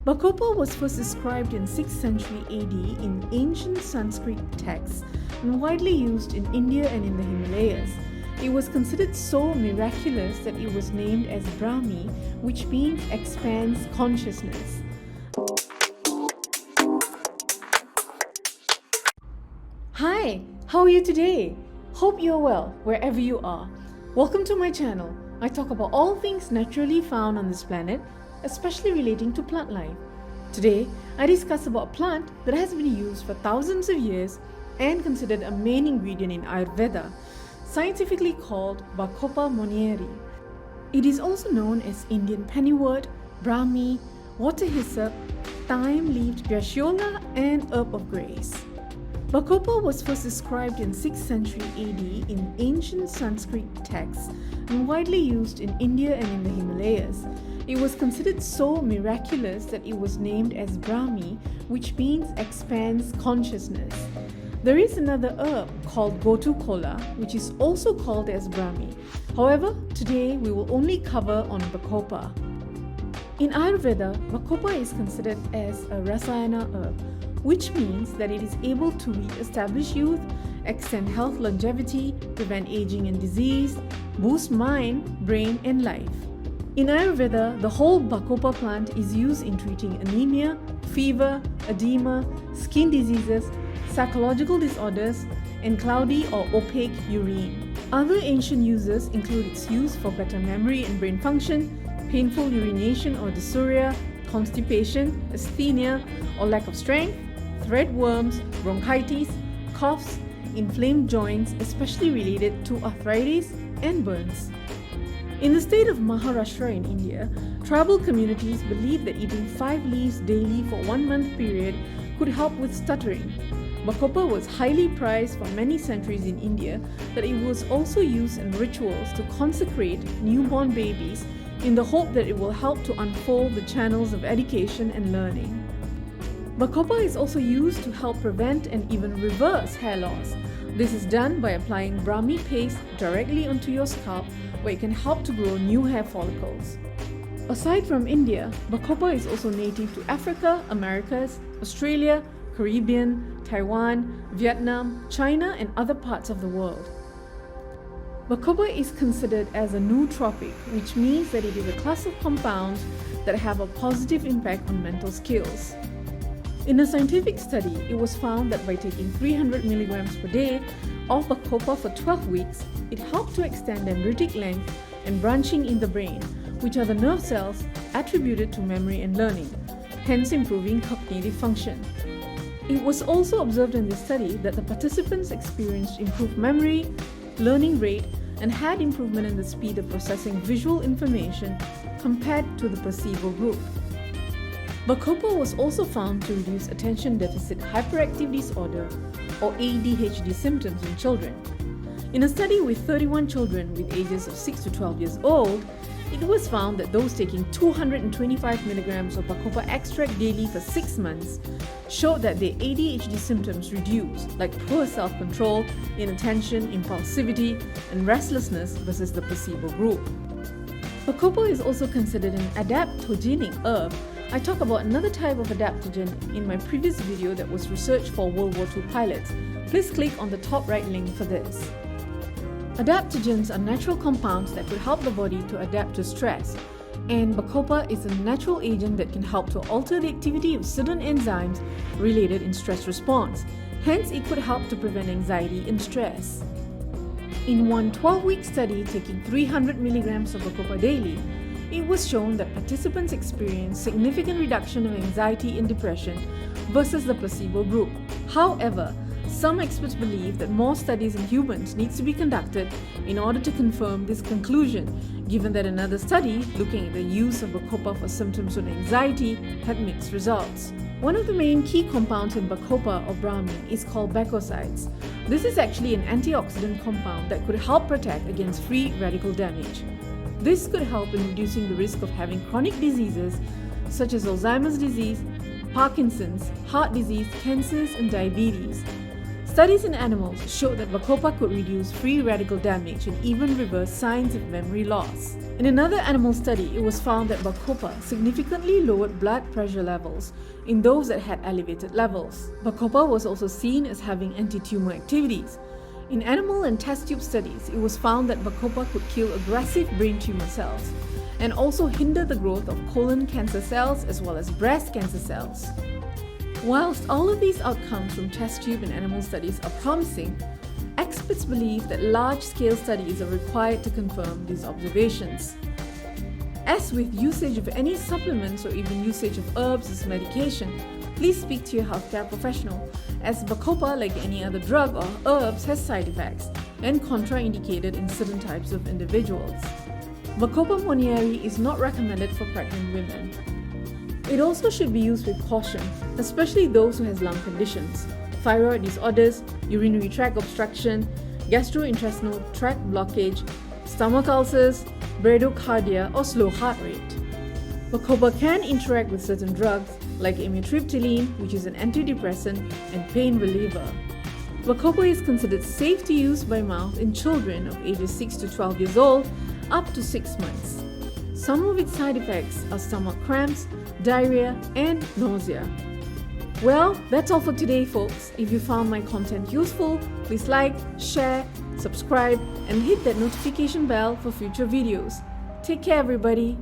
Bacopa was first described in 6th century AD in ancient Sanskrit texts and widely used in India and in the Himalayas. It was considered so miraculous that it was named as Brahmi, which means expands consciousness. Hi, how are you today? Hope you're well wherever you are. Welcome to my channel. I talk about all things naturally found on this planet, especially relating to plant life. Today, I discuss about a plant that has been used for thousands of years and considered a main ingredient in Ayurveda, scientifically called Bacopa Monnieri. It is also known as Indian pennywort, Brahmi, water hyssop, thyme-leaved gratiola, and herb of grace. Bacopa was first described in 6th century AD in ancient Sanskrit texts and widely used in India and in the Himalayas. It was considered so miraculous that it was named as Brahmi, which means expands consciousness. There is another herb called gotu kola, which is also called as Brahmi. However, today we will only cover on Bacopa. In Ayurveda, Bacopa is considered as a rasayana herb, which means that it is able to re-establish youth, extend health longevity, prevent aging and disease, boost mind, brain, and life. In Ayurveda, the whole Bacopa plant is used in treating anemia, fever, edema, skin diseases, psychological disorders, and cloudy or opaque urine. Other ancient uses include its use for better memory and brain function, painful urination or dysuria, constipation, asthenia or lack of strength, threadworms, bronchitis, coughs, inflamed joints, especially related to arthritis and burns. In the state of Maharashtra in India, tribal communities believe that eating 5 leaves daily for 1 month period could help with stuttering. Bacopa was highly prized for many centuries in India, but it was also used in rituals to consecrate newborn babies in the hope that it will help to unfold the channels of education and learning. Bacopa is also used to help prevent and even reverse hair loss. This is done by applying Brahmi paste directly onto your scalp, where it can help to grow new hair follicles. Aside from India, Bacopa is also native to Africa, Americas, Australia, Caribbean, Taiwan, Vietnam, China, and other parts of the world. Bacopa is considered as a nootropic, which means that it is a class of compounds that have a positive impact on mental skills. In a scientific study, it was found that by taking 300 mg per day of Bacopa for 12 weeks, it helped to extend dendritic length and branching in the brain, which are the nerve cells attributed to memory and learning, hence improving cognitive function. It was also observed in this study that the participants experienced improved memory, learning rate, and had improvement in the speed of processing visual information compared to the placebo group. Bacopa was also found to reduce attention deficit hyperactive disorder or ADHD symptoms in children. In a study with 31 children with ages of 6 to 12 years old, it was found that those taking 225 mg of Bacopa extract daily for 6 months showed that their ADHD symptoms reduced, like poor self-control, inattention, impulsivity, and restlessness versus the placebo group. Bacopa is also considered an adaptogenic herb. I talk about another type of adaptogen in my previous video that was researched for World War II pilots. Please click on the top right link for this. Adaptogens are natural compounds that could help the body to adapt to stress, and Bacopa is a natural agent that can help to alter the activity of certain enzymes related in stress response. Hence, it could help to prevent anxiety and stress. In one 12-week study taking 300 mg of Bacopa daily, it was shown that participants experienced significant reduction of anxiety and depression versus the placebo group. However, some experts believe that more studies in humans needs to be conducted in order to confirm this conclusion, given that another study looking at the use of Bacopa for symptoms of anxiety had mixed results. One of the main key compounds in Bacopa or Brahmi is called bacosides. This is actually an antioxidant compound that could help protect against free radical damage. This could help in reducing the risk of having chronic diseases such as Alzheimer's disease, Parkinson's, heart disease, cancers, and diabetes. Studies in animals showed that Bacopa could reduce free radical damage and even reverse signs of memory loss. In another animal study, it was found that Bacopa significantly lowered blood pressure levels in those that had elevated levels. Bacopa was also seen as having anti-tumor activities. In animal and test tube studies, it was found that Bacopa could kill aggressive brain tumor cells and also hinder the growth of colon cancer cells as well as breast cancer cells. Whilst all of these outcomes from test tube and animal studies are promising, experts believe that large-scale studies are required to confirm these observations. As with usage of any supplements or even usage of herbs as medication, please speak to your healthcare professional, as Bacopa, like any other drug or herbs, has side effects and contraindicated in certain types of individuals. Bacopa Monnieri is not recommended for pregnant women. It also should be used with caution, especially those who have lung conditions, thyroid disorders, urinary tract obstruction, gastrointestinal tract blockage, stomach ulcers, bradycardia, or slow heart rate. Bacopa can interact with certain drugs like amitriptyline, which is an antidepressant and pain reliever. Bacopa is considered safe to use by mouth in children of ages 6 to 12 years old up to 6 months. Some of its side effects are stomach cramps, diarrhea, and nausea. Well, that's all for today, folks. If you found my content useful, please like, share, subscribe, and hit that notification bell for future videos. Take care, everybody.